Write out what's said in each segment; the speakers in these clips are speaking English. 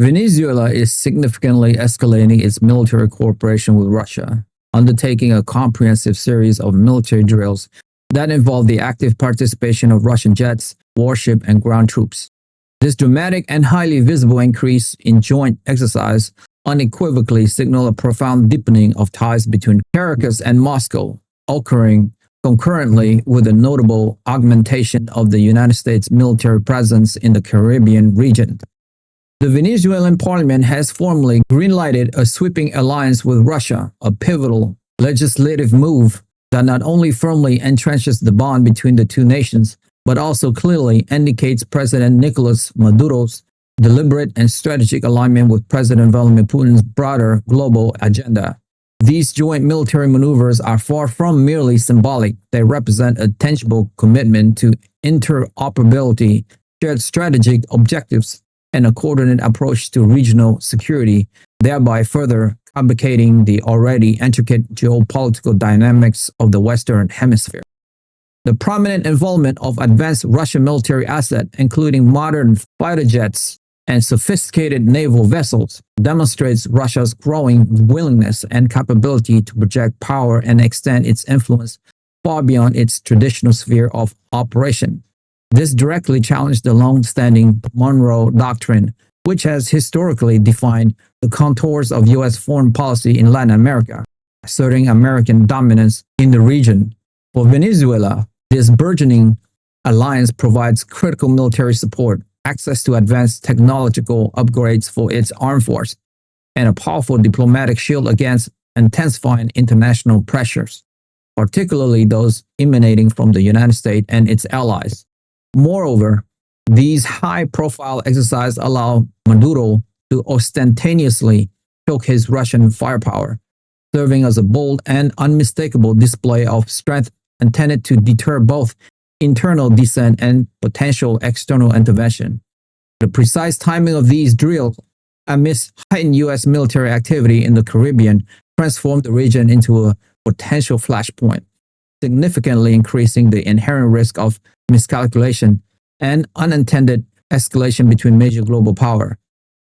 Venezuela is significantly escalating its military cooperation with Russia, undertaking a comprehensive series of military drills that involve the active participation of Russian jets, warship, and ground troops. This dramatic and highly visible increase in joint exercise unequivocally signals a profound deepening of ties between Caracas and Moscow, occurring concurrently with a notable augmentation of the United States military presence in the Caribbean region. The Venezuelan parliament has formally greenlighted a sweeping alliance with Russia, a pivotal legislative move that not only firmly entrenches the bond between the two nations, but also clearly indicates President Nicolas Maduro's deliberate and strategic alignment with President Vladimir Putin's broader global agenda. These joint military maneuvers are far from merely symbolic. They represent a tangible commitment to interoperability, shared strategic objectives, and a coordinated approach to regional security, thereby further complicating the already intricate geopolitical dynamics of the Western Hemisphere. The prominent involvement of advanced Russian military assets, including modern fighter jets and sophisticated naval vessels, demonstrates Russia's growing willingness and capability to project power and extend its influence far beyond its traditional sphere of operation. This directly challenged the long-standing Monroe Doctrine, which has historically defined the contours of U.S. foreign policy in Latin America, asserting American dominance in the region. For Venezuela, this burgeoning alliance provides critical military support, access to advanced technological upgrades for its armed force, and a powerful diplomatic shield against intensifying international pressures, particularly those emanating from the United States and its allies. Moreover, these high-profile exercises allow Maduro to ostentatiously choke his Russian firepower, serving as a bold and unmistakable display of strength intended to deter both internal dissent and potential external intervention. The precise timing of these drills, amidst heightened U.S. military activity in the Caribbean, transformed the region into a potential flashpoint, significantly increasing the inherent risk of miscalculation and unintended escalation between major global powers.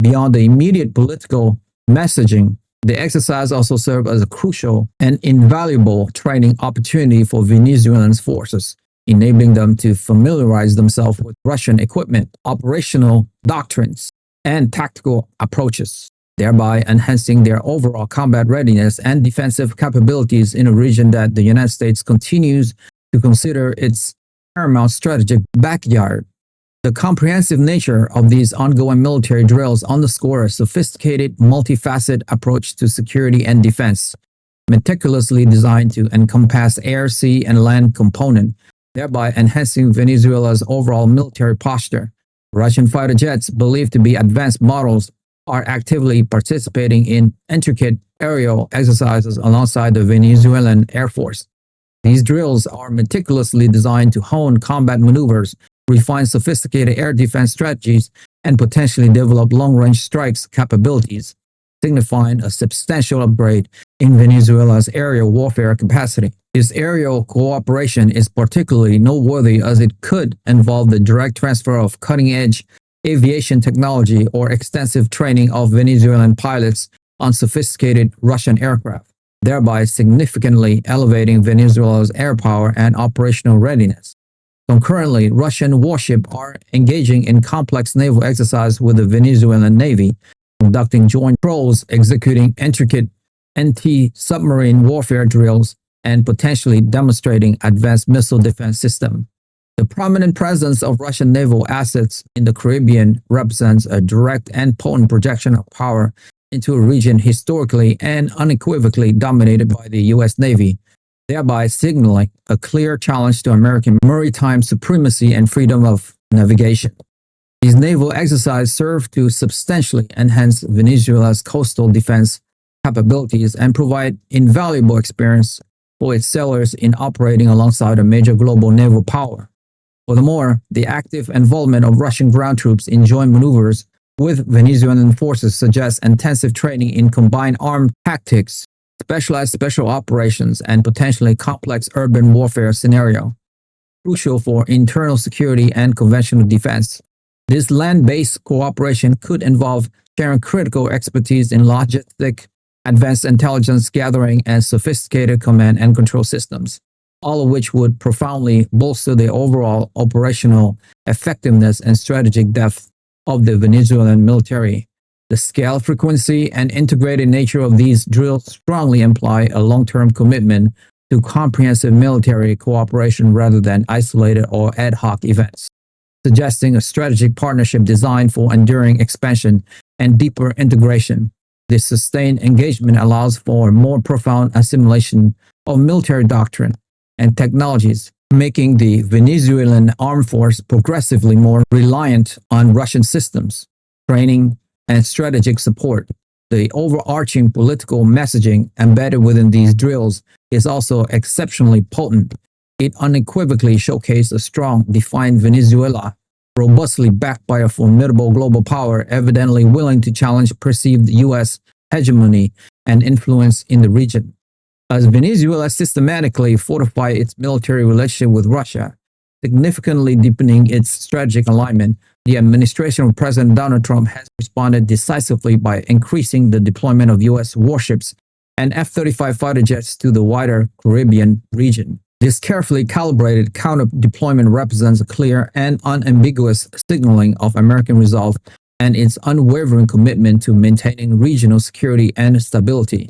Beyond the immediate political messaging, the exercise also served as a crucial and invaluable training opportunity for Venezuelan forces, enabling them to familiarize themselves with Russian equipment, operational doctrines, and tactical approaches, thereby enhancing their overall combat readiness and defensive capabilities in a region that the United States continues to consider its paramount strategic backyard. The comprehensive nature of these ongoing military drills underscore a sophisticated, multifaceted approach to security and defense, meticulously designed to encompass air, sea, and land components, thereby enhancing Venezuela's overall military posture. Russian fighter jets, believed to be advanced models, are actively participating in intricate aerial exercises alongside the Venezuelan Air Force. These drills are meticulously designed to hone combat maneuvers, refine sophisticated air defense strategies, and potentially develop long-range strikes capabilities, signifying a substantial upgrade in Venezuela's aerial warfare capacity. This aerial cooperation is particularly noteworthy as it could involve the direct transfer of cutting-edge aviation technology or extensive training of Venezuelan pilots on sophisticated Russian aircraft, thereby significantly elevating Venezuela's air power and operational readiness. Concurrently, Russian warships are engaging in complex naval exercises with the Venezuelan Navy, conducting joint patrols, executing intricate anti-submarine warfare drills, and potentially demonstrating advanced missile defense systems. The prominent presence of Russian naval assets in the Caribbean represents a direct and potent projection of power into a region historically and unequivocally dominated by the U.S. Navy, thereby signaling a clear challenge to American maritime supremacy and freedom of navigation. These naval exercises serve to substantially enhance Venezuela's coastal defense capabilities and provide invaluable experience for its sailors in operating alongside a major global naval power. Furthermore, the active involvement of Russian ground troops in joint maneuvers with Venezuelan forces suggests intensive training in combined armed tactics, specialized special operations, and potentially complex urban warfare scenario, crucial for internal security and conventional defense. This land-based cooperation could involve sharing critical expertise in logistics, advanced intelligence gathering, and sophisticated command and control systems, all of which would profoundly bolster the overall operational effectiveness and strategic depth of the Venezuelan military. The scale, frequency, and integrated nature of these drills strongly imply a long-term commitment to comprehensive military cooperation rather than isolated or ad hoc events, suggesting a strategic partnership designed for enduring expansion and deeper integration. This sustained engagement allows for more profound assimilation of military doctrine and technologies, making the Venezuelan armed force progressively more reliant on Russian systems, training, and strategic support. The overarching political messaging embedded within these drills is also exceptionally potent. It unequivocally showcases a strong, defined Venezuela, robustly backed by a formidable global power, evidently willing to challenge perceived U.S. hegemony and influence in the region. As Venezuela systematically fortified its military relationship with Russia, significantly deepening its strategic alignment, the administration of President Donald Trump has responded decisively by increasing the deployment of U.S. warships and F-35 fighter jets to the wider Caribbean region. This carefully calibrated counter-deployment represents a clear and unambiguous signaling of American resolve and its unwavering commitment to maintaining regional security and stability,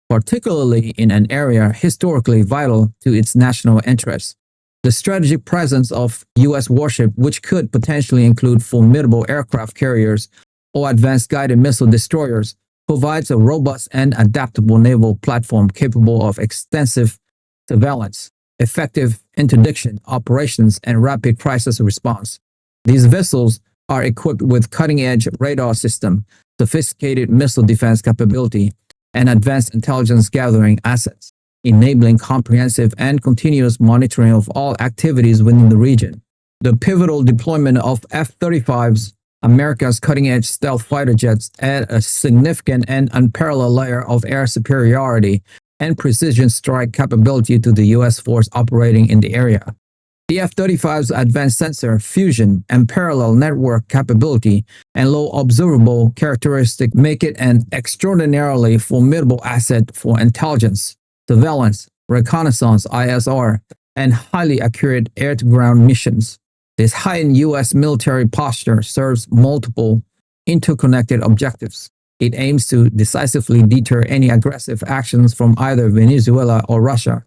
particularly in an area historically vital to its national interests. The strategic presence of U.S. warships, which could potentially include formidable aircraft carriers or advanced guided missile destroyers, provides a robust and adaptable naval platform capable of extensive surveillance, effective interdiction operations, and rapid crisis response. These vessels are equipped with cutting-edge radar system, sophisticated missile defense capability, and advanced intelligence gathering assets, enabling comprehensive and continuous monitoring of all activities within the region. The pivotal deployment of F-35s, America's cutting-edge stealth fighter jets, add a significant and unparalleled layer of air superiority and precision strike capability to the U.S. force operating in the area. The F-35's advanced sensor, fusion, and parallel network capability and low observable characteristics make it an extraordinarily formidable asset for intelligence, surveillance, reconnaissance (ISR), and highly accurate air-to-ground missions. This heightened U.S. military posture serves multiple interconnected objectives. It aims to decisively deter any aggressive actions from either Venezuela or Russia,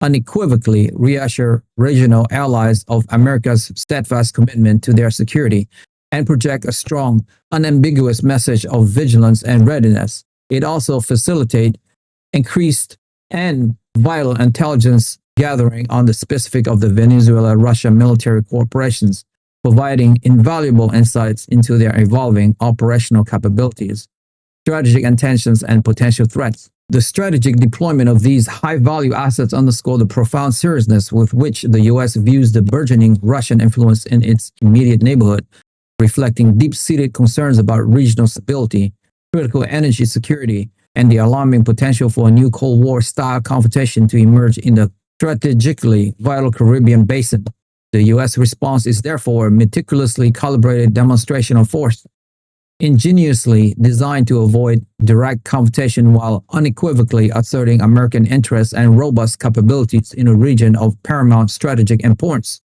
unequivocally reassure regional allies of America's steadfast commitment to their security, and project a strong, unambiguous message of vigilance and readiness. It also facilitates increased and vital intelligence gathering on the specific of the Venezuela Russia military corporations, providing invaluable insights into their evolving operational capabilities, strategic intentions, and potential threats. The strategic deployment of these high-value assets underscore the profound seriousness with which the U.S. views the burgeoning Russian influence in its immediate neighborhood, reflecting deep-seated concerns about regional stability, critical energy security, and the alarming potential for a new Cold War-style confrontation to emerge in the strategically vital Caribbean Basin. The U.S. response is therefore a meticulously calibrated demonstration of force, ingeniously designed to avoid direct confrontation while unequivocally asserting American interests and robust capabilities in a region of paramount strategic importance.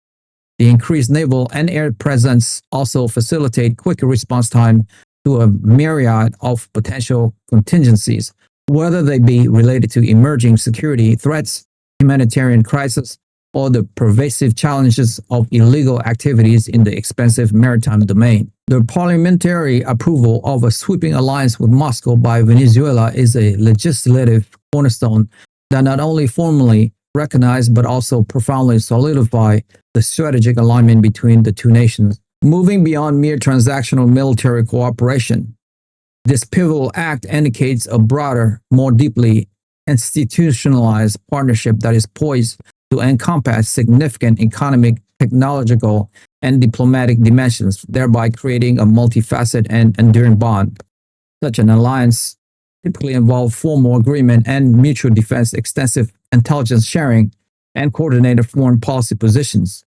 The increased naval and air presence also facilitate quicker response time to a myriad of potential contingencies, whether they be related to emerging security threats, humanitarian crisis, or the pervasive challenges of illegal activities in the expansive maritime domain. The parliamentary approval of a sweeping alliance with Moscow by Venezuela is a legislative cornerstone that not only formally recognize but also profoundly solidify the strategic alignment between the two nations. Moving beyond mere transactional military cooperation, this pivotal act indicates a broader, more deeply institutionalized partnership that is poised to encompass significant economic, technological, and diplomatic dimensions, thereby creating a multifaceted and enduring bond. Such an alliance typically involves formal agreement and mutual defense, extensive intelligence sharing, and coordinated foreign policy positions.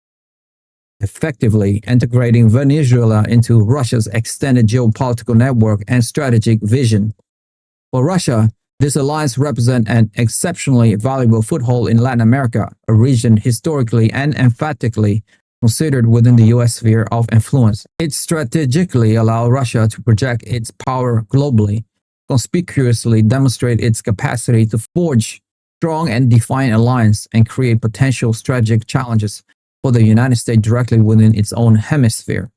effectively integrating Venezuela into Russia's extended geopolitical network and strategic vision. For Russia, this alliance represents an exceptionally valuable foothold in Latin America, a region historically and emphatically considered within the U.S. sphere of influence. It strategically allows Russia to project its power globally, conspicuously demonstrate its capacity to forge strong and defined alliances, and create potential strategic challenges for the United States directly within its own hemisphere.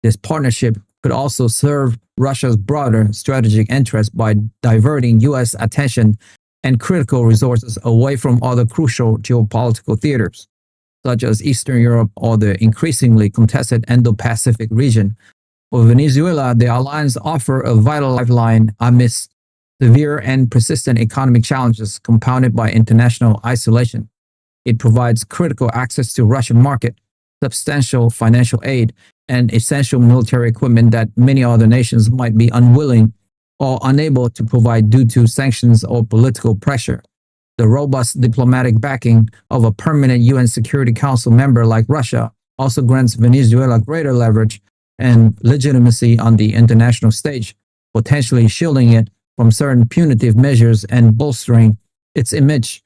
This partnership could also serve Russia's broader strategic interests by diverting U.S. attention and critical resources away from other crucial geopolitical theaters, such as Eastern Europe or the increasingly contested Indo-Pacific region. For Venezuela, the alliance offers a vital lifeline amidst severe and persistent economic challenges compounded by international isolation. It provides critical access to Russian market, substantial financial aid, and essential military equipment that many other nations might be unwilling or unable to provide due to sanctions or political pressure. The robust diplomatic backing of a permanent UN Security Council member like Russia also grants Venezuela greater leverage and legitimacy on the international stage, potentially shielding it from certain punitive measures and bolstering its image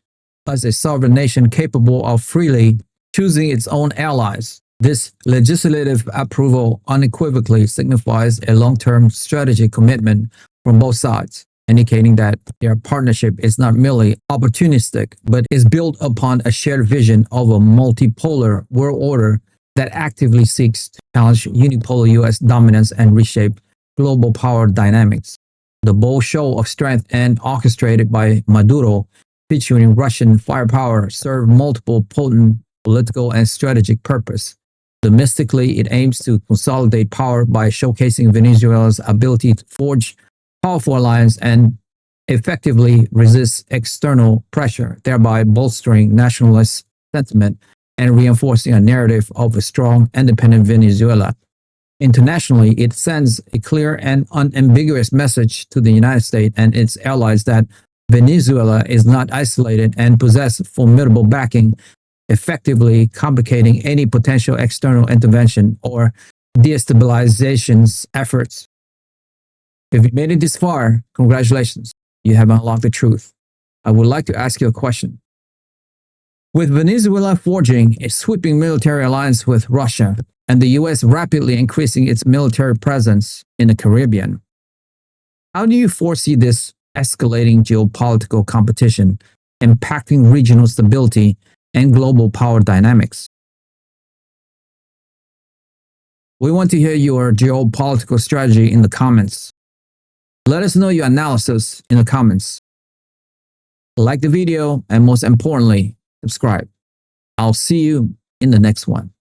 as a sovereign nation capable of freely choosing its own allies. This legislative approval unequivocally signifies a long-term strategic commitment from both sides, indicating that their partnership is not merely opportunistic, but is built upon a shared vision of a multipolar world order that actively seeks to challenge unipolar U.S. dominance and reshape global power dynamics. The bold show of strength and orchestrated by Maduro, featuring Russian firepower, serve multiple potent political and strategic purposes. Domestically, it aims to consolidate power by showcasing Venezuela's ability to forge powerful alliances and effectively resist external pressure, thereby bolstering nationalist sentiment and reinforcing a narrative of a strong, independent Venezuela. Internationally, it sends a clear and unambiguous message to the United States and its allies that Venezuela is not isolated and possesses formidable backing, effectively complicating any potential external intervention or destabilization efforts. If you made it this far, congratulations, you have unlocked the truth. I would like to ask you a question. With Venezuela forging a sweeping military alliance with Russia and the U.S. rapidly increasing its military presence in the Caribbean, how do you foresee this escalating geopolitical competition impacting regional stability and global power dynamics? We want to hear your geopolitical strategy in the comments. Let us know your analysis in the comments. Like the video and most importantly, subscribe. I'll see you in the next one.